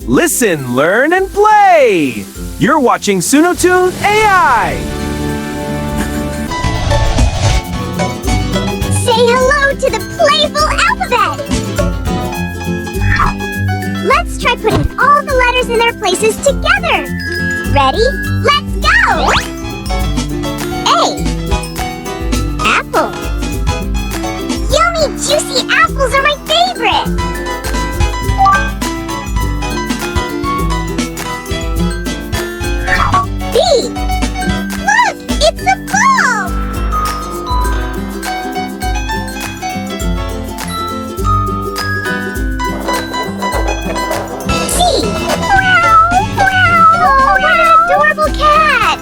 Listen, learn, and play! You're watching Suno Toon AI! Say hello to the playful alphabet! Let's try putting all the letters in their places together! Ready? Let's go! A. Apple. Yummy, juicy apples are my favorite! B. Look, it's a ball! C. Meow, meow. Oh, what an adorable cat!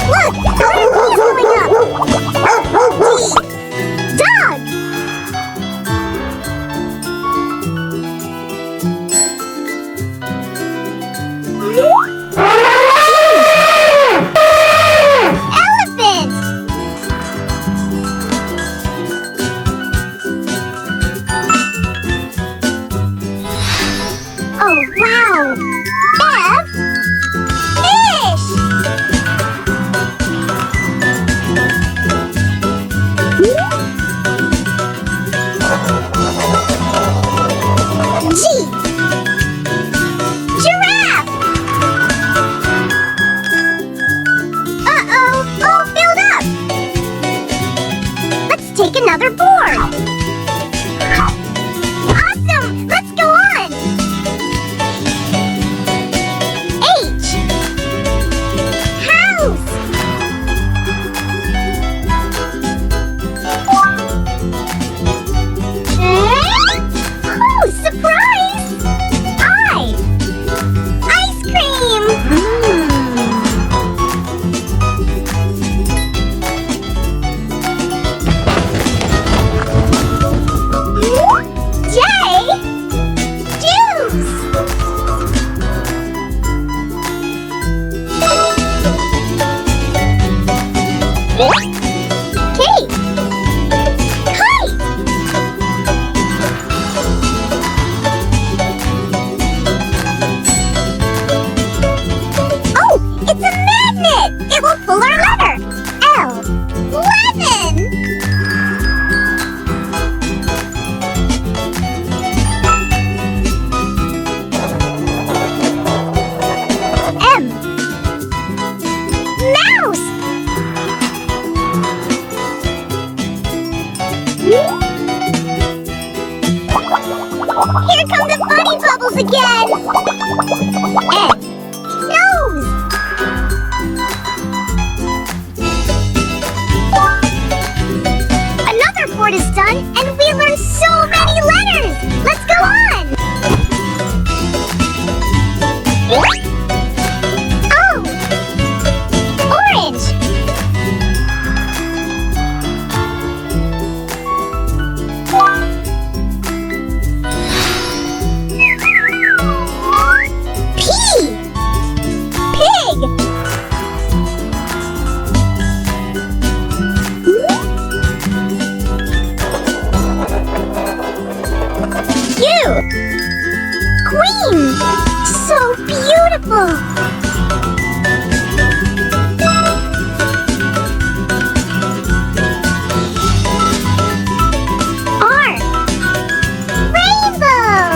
Look, other bees going up! D. Dog! Elephant! Oh, wow! F! Fish! G! Giraffe! Uh-oh, all filled up! Let's take another board! Awesome! Let's go on! H! House! Oh, surprise! I! Ice cream! J! Juice! K! Kite! Oh, it's a magnet! It will pull our letter! L! Lemon! M! Mouse! Here come the funny bubbles again! N! Nose! Another board is done, and we learned so many letters! Let's go on! O! Orange! P! Pig! Q! Queen! So beautiful! R! Rainbow!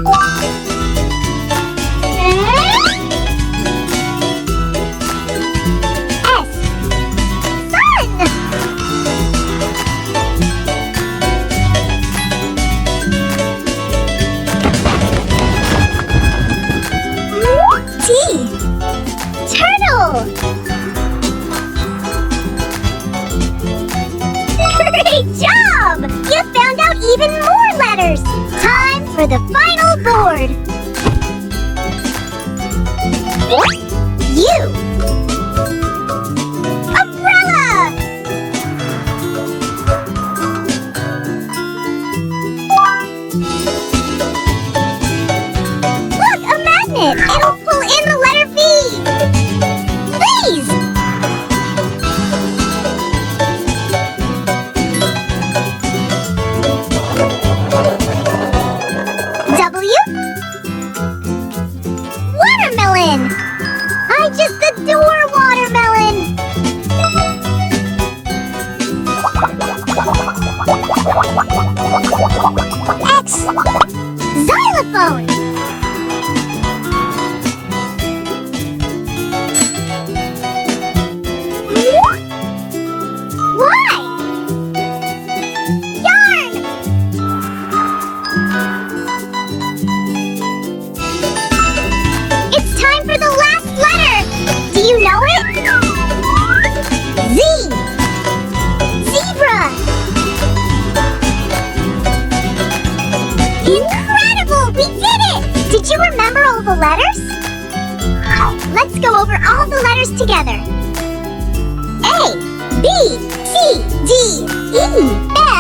S! Sun! T! Turtle! Great job! You found out even more letters! Time for the final board! U! Umbrella! Look, a magnet! It'll pull in the letter V! Please! the letters together. A, B, C, D, E, F,